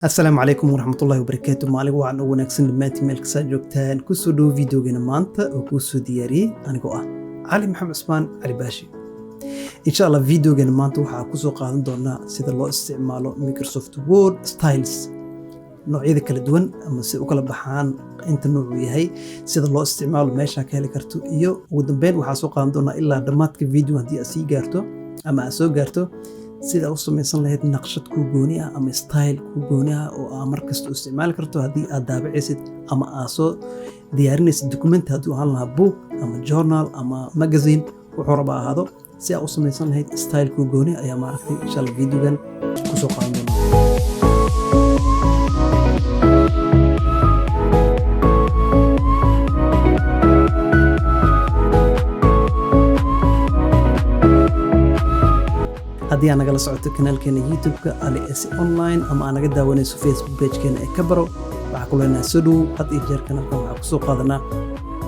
asalaamu calaykum waraxmatullaahi wabarakaatu maalin wacan u wanaagsan dhammaantiin meel kastaa joogtaan kusoo dhowo videogeena maanta oo kuu soo diyaariyey anigoo ah cali maxamed cusmaan cali baashi insha allah videogeena maanta waxaa kusoo qaadan doonaa sida loo isticmaalo Microsoft Word styles noocyada kala duwan ama si u kala baxaan inta noocu yahay sida loo isticmaalo meesha ka heli karto iyo ugu dambeyn waxaa soo qaadan doonaa ilaa dhammaadka video haddii aad sii gaarto ama aad soo gaarto sida u samaysan lahayd naqshad ku gooni ah ama style ku gooni ah oo aad markasta u isticmaali karto haddii aad daabacaysid ama aad soo diyaarinaysid document haddii ahaan lahaa book ama journal ama magazine wuxuu rabaa ahaado si aad u samaysan lahayd style ku gooni ayaa maaragtay insha Allah videogan ku soo qaadan doonaa haddii aad nagala socoto kanaalkeena YouTube-ka Ali S Online ama aad naga daawanayso Facebook page-keena ee Kabaro waxaa ku leenahay soo dhow had iyo jeer kanaalkan waxaa ku soo qaadanaa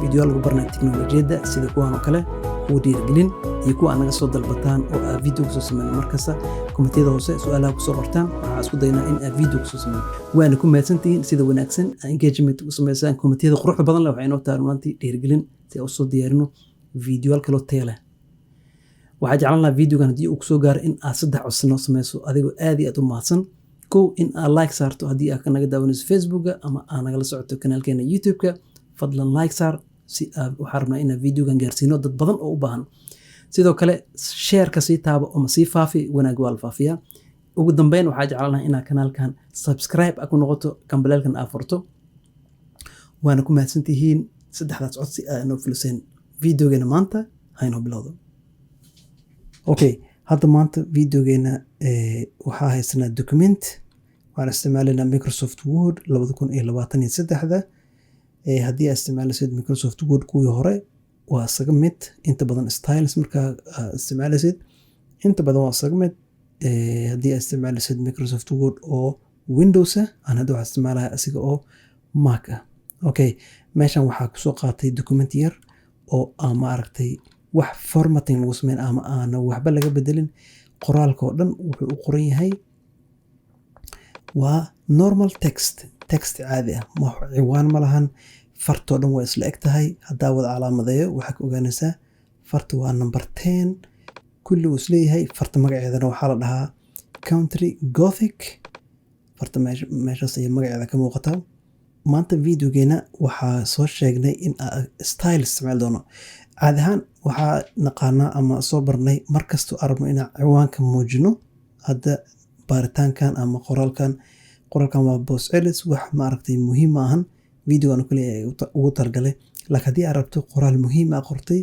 video lagu barnaa tiknoolajiyadda sida kuwan oo kale kuwa dhiirigelin iyo kuwa aad naga soo dalbataan oo aad video kusoo samayno markasta komentiyada hoose su'aalaha kusoo qortaan waxaa isku daynaa in aad video kusoo samayno waana ku mahadsantihiin sida wanaagsan engagement u samaysaan komentiyada quruxda badan leh waxay inoo tahay runtii dhiirigelin si aan u soo diyaarino video kale oo tayo leh waxaa jeclaan lahaa videogan haddii uu kusoo gaaro in aad 3 codsi samayso adigoo aad iyo aad u mahadsan kow in aad like saarto haddii aad naga daawanayso Facebooka ama aad nagala socoto kanaalkeena YouTube-ka fadlan like saar si aad waxaan rabnaa inaan videogan gaarsiino dad badan oo u baahan sidoo kale share-ka sii taabo ama sii faafi wanaag waa la faafiyaa ugu dambeyn waxaa jeclaan lahaa inaad kanaalkan subscribe ku noqoto kambalelkan aad furto waana ku mahadsantihiin 3daas codsi aad noo filiseen videogeena maanta hayno bilowdo okay hadda maanta videogeena waxaa haysanaa document waxaan isticmaalanaa Microsoft Word 2023 haddii aad isticmaalaysid Microsoft Word kuwii hore waa isaga mid inta badan styles markaa isticmaalaysid inta badan waa isaga mid haddii aad isticmaalaysid Microsoft Word oo Windows aan hadda waxaan isticmaalayaa asiga oo Mac okay meeshan waxaa kusoo qaatay document yar oo aan maaragtay wax formatting lagu sameyn ama aan waxba laga bedelin qoraalka oo dhan wuxuu u qoran yahay waa normal text caadi ah ma ciwaan ma lahan farto dhan waa isla eg tahay hadaa wada calaamadeeyo waxaa ka ogaanaysaa farta waa number 10 kulli uu isleeyahay farta magaceedana waxaa la dhahaa country gothic farta meeshaas ayaa magaceeda ka muuqataa maanta videogeena waxaa soo sheegnay in style isticmaal doono caadi ahaan waxaa naqaanaa ama soo barnay markastoo arabno inaan ciwaanka muujino hadda baaritaankan ama qoraalkan waa boos celis wax maaragtay muhiim ahan videogan kale ugu talgalay laakiin haddii aad rabto qoraal muhiim ah qortay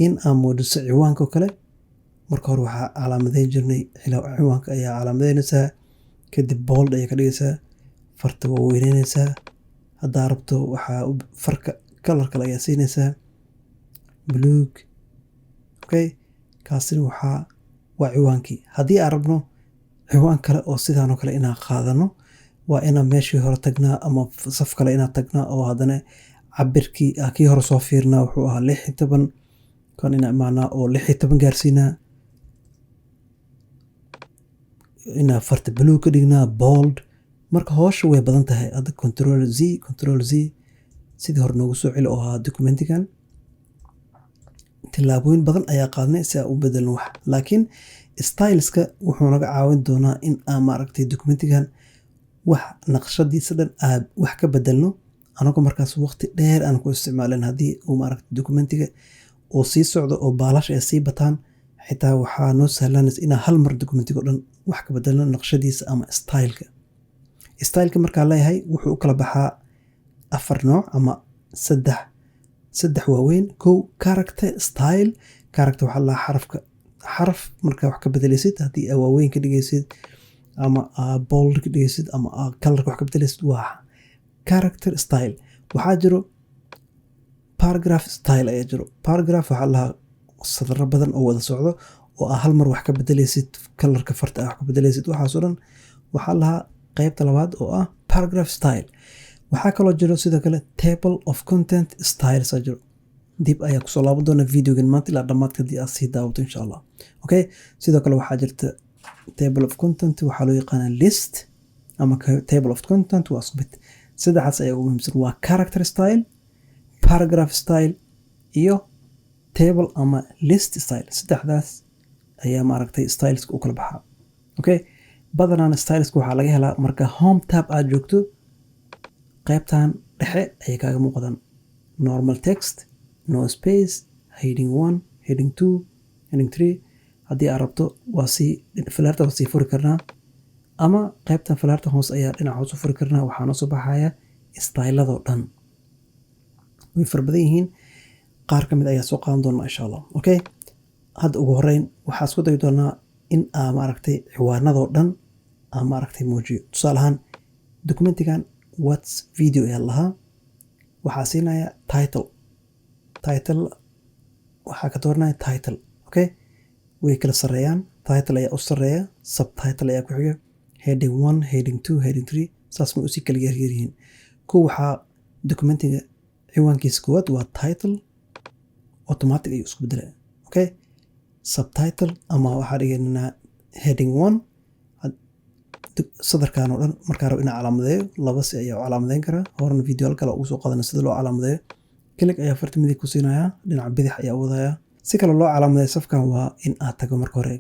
in aad muujiso ciwaanka kale marka hore waxaa calaamadeyn jirnay ciwaanka ayaa calaamadeynaysaa kadib bold ayaa ka dhigaysaa farta waa weyneynaysaa haddaa rabto waxaa farka kalar kale ayaa siinaysaa buluug okay kaasina waa ciwaankii haddii aan rabno ciwaan kale oo sidaan oo kale inaan qaadano waa inaan meeshii hore tagnaa ama saf kale inaan tagnaa oo haddana cabirkii kii hore soo fiirnaa wuxuu ahaa 16 kan inaan imaanaa oo 16 gaarsiinaa inaan farta buluug ka dhignaa bold marka hawsha way badan tahay hadda control Z sidii hore noogu soo celi oo ahaa documentigan tilaabooyin badan ayaa qaadnay si aan u bedelno wax laakiin styleska wuxuu naga caawin doonaa in aan maaragtay documentigan wax naqshadiisa dhan aad wax ka bedelno anagoo markaas waqti dheer aan ku isticmaalin haddii uu maaragtay documentiga oo sii socdo oo baalash ay sii bataan xitaa waxaa noo sahlanaysa inaan hal mar documentiga dhan wax ka bedelno naqshadiisa ama styleka markaa leeyahay wuxuu u kala baxaa 4 nooc ama 3 waaweyn kow character style character waxaa la xaraf markaa wax ka bedelaysid haddii aad waaweyn ka dhigaysid ama bold ka dhigaysid ama colorka wax ka bedelaysid waa character style waxaa jiro paragraph style ayaa jiro paragraph waxaa lahaa sadaro badan oo wada socdo oo hal mar wax ka bedelaysid colorka farta wax ka bedelaysid waxaasoo dhan waxaa lahaa qaybta labaad oo ah paragraph style waxaa kaloo jiro sidoo kale table of content styles jiro dib ayaa kusoo laaban doona videogan maanta ilaa dhammaadka haddii aad sii daawato insha Allah okay sidoo kale waxaa jirta table of content waxaa loo yaqaanaa list ama table of content waa isku mid. Saddexaas ayaa ugu muhiimsan, waa character style, paragraph style iyo table ama list style. Saddexdaas ayaa maaragtay styleska u kala baxaa. Okay, badanaan styleska waxaa laga helaa marka home tab aad joogto, qaybtan dhexe ayay kaaga muuqdaan normal text, no space, heading 1, heading 2, heading 3. haddii aad rabto waa falaarta waa sii furi karnaa, ama qaybtan falaarta hoos ayaa dhinaca hoos u furi karnaa. waxaa noo soo baxaya styladoo dhan, way fara badan yihiin. qaar ka mid ayaa soo qaadan doonaa insha Allah. Okay, hadda ugu horeyn waxaa isku dayi doonaa in aa maaragtay ciwaanadoo dhan aa maaragtay muujiyo. tusaale ahaan documentigan what's video ayaa lahaa, waxaa siinaya title waxaa ka dooranaya title. Okay, way kala sareeyaan, title ayaa u sareeya, subtitle ayaa ku xiga, heading 1, heading 2, heading 3. saas ma usii kala yaryihiin. kow waxaa documentiga ciwaankiisa koowaad waa title, automatic ayuu isku bedelaya. Okay, subtitle ama waxaa dhiganaa heading 1. sadarkan oo dhan markaa rabo inaa calaamadeeyo, laba si ayaa u calaamadeyn karaa. horena video kale ugu soo qaadana sida loo calaamadeeyo. click ayaa farta midig ku siinayaa, dhinaca bidix ayaa wadaya. si kale loo calaamadeeyo safkan waa in aad tago marka hore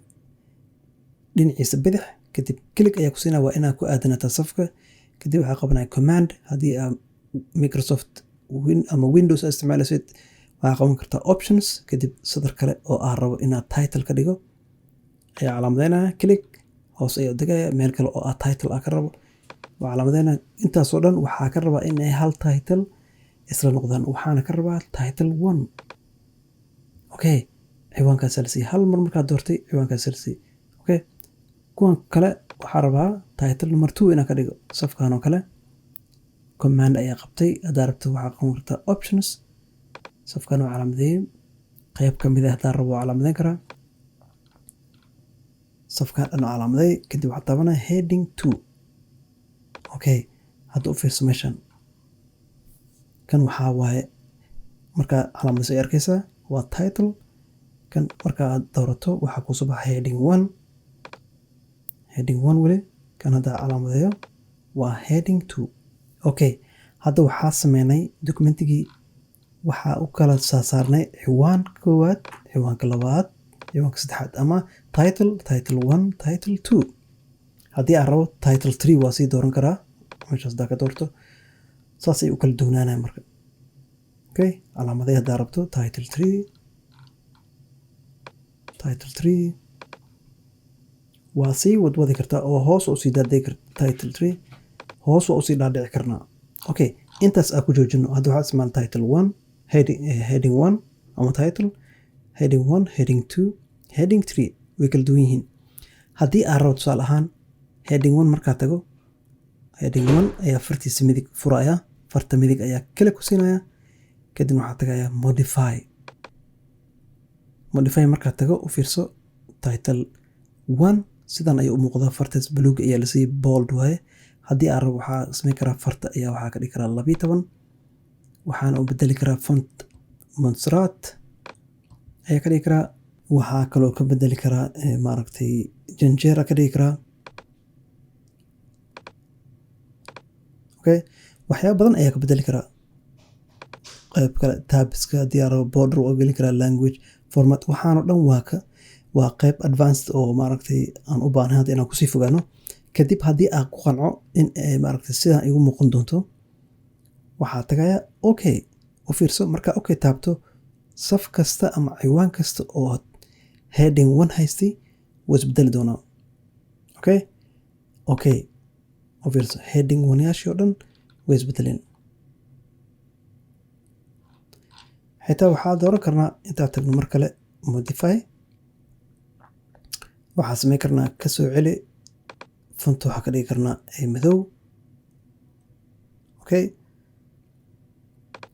dhinaciisa bidix, kadib click ayaa ku siinaya, waa inaad ku aadanata safka. kadib waxaa qabanaya command. haddii aad Microsoft ama Windows aad isticmaalaysid waxaa qaban kartaa options, kadib sadar kale oo aad rabo inaad title ka dhigo ayaa calaamadeynaya. click hoos ayaa degaya, meel kale oo aad title ka rabo waa calaamadeynaya. intaasoo dhan waxaa ka rabaa in ay hal title isla noqdaan. waxaana ka rabaa title 1. okay, ciwaankaas la siiyay hal mar markaad doortay, ciwaankaas la siiyay. okay, kuwan kale waxaa rabaa title number 2 inaan ka dhigo. safkan oo kale command ayaa qabtay, haddaa rabto waxaa qaban kartaa options. safkan oo calaamadeeyay, qayb ka mid ah haddaa rabo waa calaamadeyn karaa. safkan dhan oo calaamadeey, kadib waxaa taabanaya heading 2. okay, hadda u fiirso meeshan, kan waxaa waaye markaa calaamadayso ay arkaysaa waa title. kan markaa aad doorato waxaa kuu soo baxa heading 1, heading 1 weli. kan hadda calaamadeeyo waa heading 2. okay, hadda waxaa sameynay documentigii, waxaa u kala saarnay ciwaanka koowaad, ciwaanka labaad, ciwaanka saddexaad, ama title 1, title 2. haddii aan rabo title 3 waa sii dooran karaa, meeshaas haddaa ka doorto. saas ay u kala duwanaanaya marka. okay, calaamaday haddaa rabto title 3 waa sii wadwadi kartaa oo hoos u sii daadegi kartaa. title 3 hoos waa u sii dhaadhici karnaa. okay, intaas aan ku joojino. hadda waxaa isticmaal title 1, heading 1 ama title, heading 1, heading 2, heading 3 way kala duwan yihiin. haddii aan rabo tusaale ahaan heading 1 markaa tago, heading 1 ayaa fartiisa midig furaya, farta midig ayaa kale ku siinaya, kadib waxaa tagaya modify markaa tago u fiirso title 1 sidan ayuu u muuqdaa. fartaas buluug ayaa la siiyay, bold waaye. haddii aan rabo waxaa samayn karaa farta ayaa waxaa ka dhigi karaa 12, waxaana u bedeli karaa font Montserrat ayaa ka dhigi karaa. waxaa kaloo ka bedeli karaa maaragtay janjeera ka dhigi karaa. okay, waxyaaba badan ayaa ka bedeli karaa. qayb kale tabska haddii aan rabo border oo geli karaa, language format, waxaana dhan waa qayb advanced oo maaragtay aan u baahnahay hadda inaan kusii fogaano. kadib haddii aan ku qanco in maaragtay sidaan igu muuqan doonto, waxaa tagaya okay. u fiirso markaa okay taabto, saf kasta ama ciwaan kasta oo heading 1 haystay wuu isbedeli doonaa. okay, u fiirso heading 1 yaashii oo dhan way isbedeleen. xitaa waxaa dooran karnaa intaan tagno mar kale modify, waxaa samayn karnaa ka soo celi font, waxaa ka dhigi karnaa madow. okay,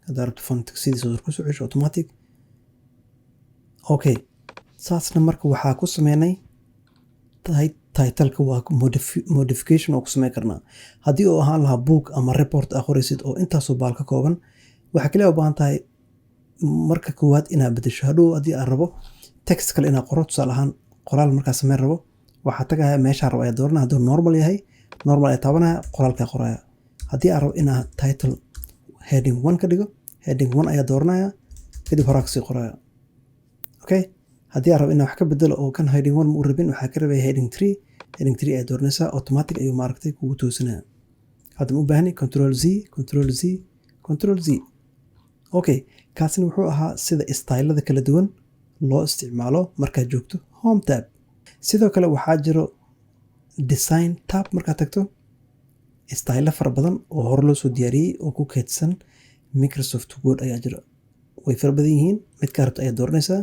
haddaa rabto font sidiisa ku soo cesho automatic. okay, saasna marka waxaa ku sameynay titleka waa modification oo ku sameyn karnaa. haddii uu ahaan lahaa book ama report aa qoraysid oo intaasoo baal ka kooban, waxaa kaliya u baahan tahay marka koowaad inaad bedesho. hadhow haddii aan rabo text kale inaad qoro, tusaale ahaan qoraal markaa sameyn rabo, waxaa tagaya meeshaa rabo ayaa doorana. hadduu normal yahay normal ay taabanaya qoraalka qoraya haddii aan rabo inaan title heading 1 ka dhigo heading 1 ayaa dooranaya kadib horaa kasii qoraya okay haddii aan rabo inaan wax ka bedelo oo kan heading 1 ma u rabin waxaa ka rabaya heading 3 ayaa dooranaysaa automatic ayuu maaragtay kugu toosinaya hadda ma u baahni control z okay kaasina wuxuu ahaa sida stylada kala duwan loo isticmaalo markaad joogto home tab sidoo kale waxaa jiro design tab markaad tagto style fara badan oo hore loo soo diyaariyey oo ku kaydsan Microsoft Word ayaa jiro way fara badan yihiin mid ka rabto ayaa dooranaysaa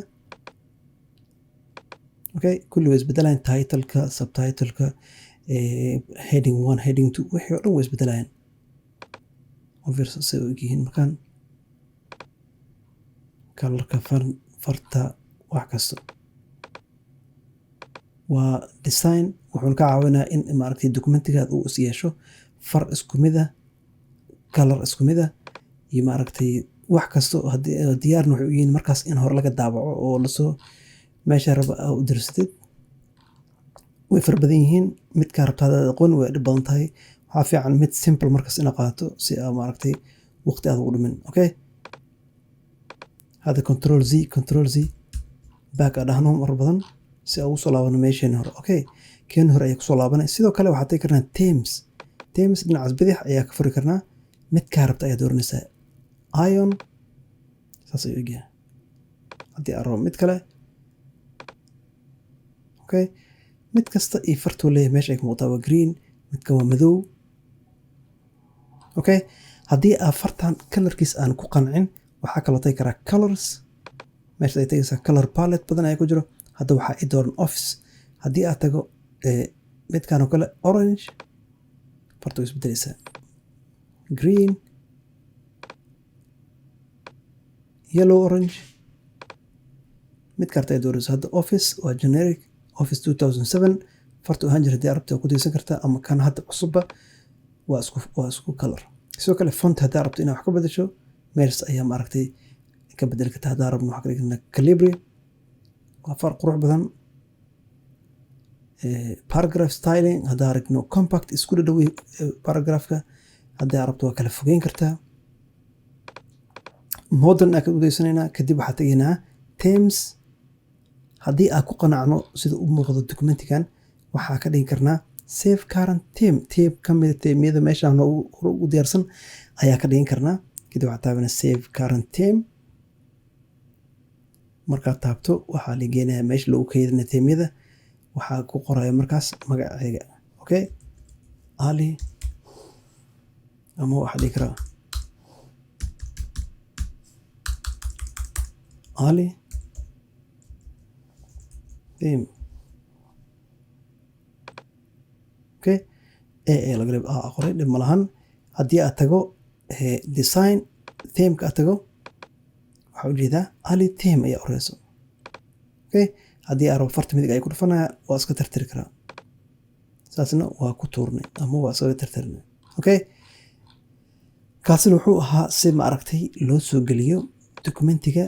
okay kulli way isbedelayaan title-ka subtitle-ka heading 1 heading 2 wixii oo dhan way isbedelayaan oversay u yihiin markaan colorka farta wax kasta waa design wuxuu ka caawinaa in maaragtay documentigaad uu is yeesho far isku mid ah color isku mid ah iyo maaragtay wax kasta haddii diyaarna waxay u yihiin markaas in hore laga daabaco oo lasoo meesha raba u dirsatid way fara badan yihiin mid ka rabta hadaad aqoon way dhib badan tahay waxaa fiican mid simple markaas ina qaato si aa maaragtay waqti aad ugu dhimin okay هذا كنترول زي باك أدهنهم أربعاً سأوصل على نميشين هر أوكي كين هر أيك صل على سيدو كله وحتى كرنا تيمز نعز بديح أيك فرق كرنا متكهربت أي دور نساء آيون ساسي يجي عدي أروم متكله أوكي متكست يفرتو ليه ماشي أيك مقطع جرين متكون مذو أوكي هدي أفرتان كلر كيس أنا كوقنعين waxaa kaloo tagi karaa colors meesha ay tagaysaa color palette badan ayaa ku jiro hadda waxaa i dooran office haddii aad tago midkaan oo kale orange farta way isbedelaysaa green yellow orange mid karta ay doorayso hadda office waa generic office 2007 farta ahaan jira haddii arabta ku daysan kartaa ama kan hadda cusubba waa isku color sidoo kale font haddii arabta inaad wax ka bedasho meels ayaa maaragtay ka bedel kartaa haddaan rabno waxaa ka dhignaa calibri waa far qurux badan paragraph styling haddaan aragno compact isku dhadhawey paragraphka haddii rabto waa kala fogeyn kartaa modern aa ka udaysanaynaa kadib waxaa tegaynaa themes haddii aan ku qanacno sida u muuqdo documentigan waxaa ka dhigi karnaa save current theme ka mida themeyada meeshaan hore ugu diyaarsan ayaa ka dhigin karnaa kadib waxaa taabana save current theme markaad taabto waxaa la geenayaa meesha lagu kaydina themeyada waxaa ku qoraya markaas magaceega okay ali ama waxaa dhihi karaa ali theme okay laga reeb qoray dhib malahan haddii aad tago design themeka aad tago waxaa ujeedaa ali theme ayaa oreyso okay haddii aan rabo farta midig ay ku dhufanaya waa iska tirtiri karaa saasna waa ku tuurnay ama waa iskaga tirtirnay okay kaasina wuxuu ahaa si ma aragtay loo soo geliyo documentiga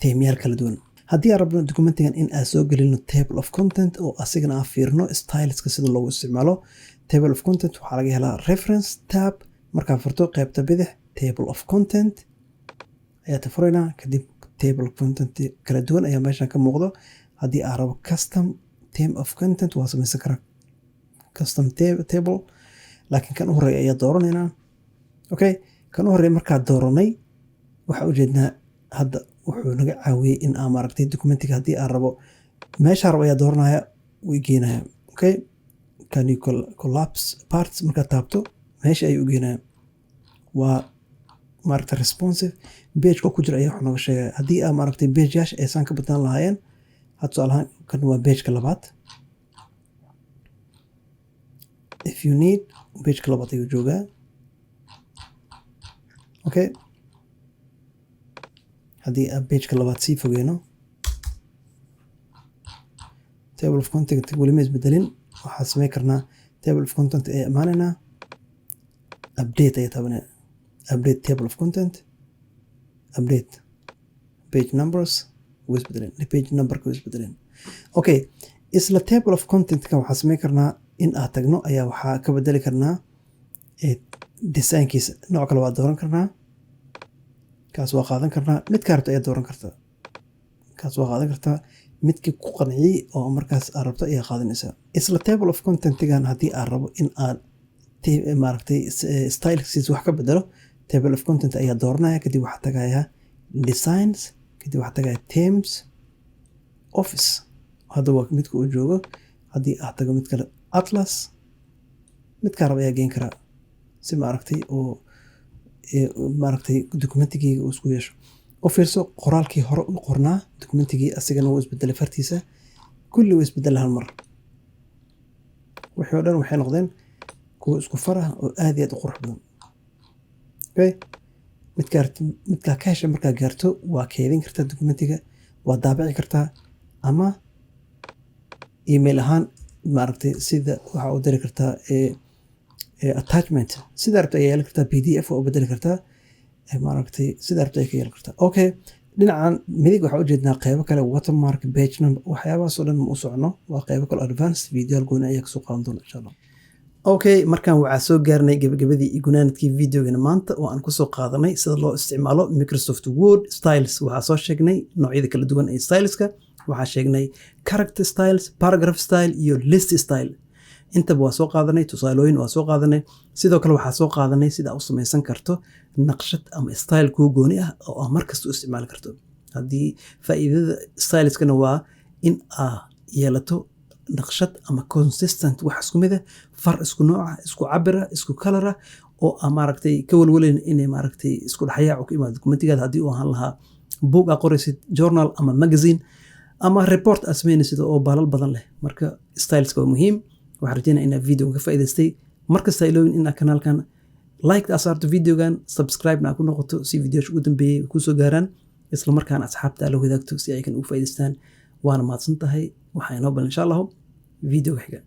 themeyaal kala duwan haddii aan rabno documentigan in aan soo gelino table of content oo asigana aan fiirno styleska sida loogu isticmaalo table of content waxaa laga helaa reference tab markaan furto qaybta bidix table of content ayaa furaynaa kadib table of content kala duwan ayaa meeshan ka muuqdo haddii aan rabo custom theme of content waa samaysan karaa custom table laakiin kan u horeeya ayaa dooranaynaa okay kan u horeeya markaa dooranay waxaa ujeednaa hadda wuxuu naga caawiyey in aan maaragtay documentiga haddii aan rabo meeshaa rabo ayaa dooranaya way geenaya okay can you collapse parts markaad taabto meesha ayuu geenaya waa maaragtay responsive page ku jira ayaa wax nooga sheegaya haddii aan maaragtay page yaasha aysan ka badnaan lahaayeen had tusaalahaan kan waa pageka labaad if you need pageka labaad ayuu joogaa okay haddii aan pageka labaad sii fogeyno table of content weli ma isbedelin waxaa sameyn karnaa table of content ee imaanaynaa update ayaa taabanaya update table of content update page numbers way isbedeleen page numberka way isbedeleen okay isla table of content kan waxaa sameyn karnaa in aad tagno ayaa waxaa ka bedeli karnaa designkiisa. nooc kale waa dooran karnaa, kaas waa qaadan karnaa, midkaa rabto ayaa dooran kartaa, kaas waa qaadan kartaa, midkii ku qanciyey oo markaas aad rabto ayaa qaadanaysaa. isla table of contentigan haddii aad rabo in aad maaragtay stylesiisa wax ka bedelo, table of content ayaa dooranaya, kadib waxaa tagayaa designs, kadib waxaa tagaya themes, office. hadda waa midka uu joogo. haddii aad tago mid kale atlas, midkaa raba ayaa geen karaa si maaragtay oo maaragtay dokumentigeyga uu isku yeesho. u fiirso qoraalkii hore u qornaa dokumentigii asigana wuu isbedelay fartiisa, kulli wuu isbedelay hal mar. wixii oo dhan waxay noqdeen kuwa isku farah oo aad iyo aad u qurux badan. okay, midkaa ka hesha markaa gaarto waa keedin kartaa dokumentiga, waa daabici kartaa, ama email ahaan maaragtay sida waxaa u diri kartaa attachment sida rabto ayaa yeeli kartaa, pdf waa u bedeli kartaa, maaragtay sida rabto ay ka yeeli kartaa. okay, dhinacan midig waxaa ujeednaa qeybo kale, watermark, page number, waxyaabahaasoo dhan ma u socono, waa qeybo kale advanced videoal gooni ayaa kasoo qaadan doona insha allah. okay, markaan waxaa soo gaarnay gabagabadii iyo gunaanadkii videogana maanta oo aan kusoo qaadanay sida loo isticmaalo Microsoft Word styles. waxaa soo sheegnay noocyada kala duwan ee styleska, waxaa sheegnay character styles, paragraph style iyo list style. intaba waa soo qaadanay, tusaalooyin waa soo qaadanay. sidoo kale waxaa soo qaadanay sida u samaysan karto naqshad ama style kuu gooni ah oo markasta u isticmaali karto. haddii faa'iidada styleskana waa in aa yeelato naqshad ama consistent wax isku mid ah, far isku nooca, isku cabira, isku kalara, oo maaragtay ka walwalayn inay maaragtay isku dhaxyaac ku imaado dokumentigaada. haddii uu ahaan lahaa book aa qoraysid, journal ama magazine ama report aa samaynaysid oo baalal badan leh. marka styleska waa muhiim. waxaan rajeynaa inaad videogan ka faa'iidaystay. markasta ilowin inaad kanaalkan like aa saarto, videogan subscribe na ku noqoto si videoyaasha ugu dambeeyay kusoo gaaraan, isla markaana asxaabta la wadaagto si ay kan ugu faa'iidaystaan. waana mahadsan tahay. waxaa inoo balan insha allahu videoga xiga.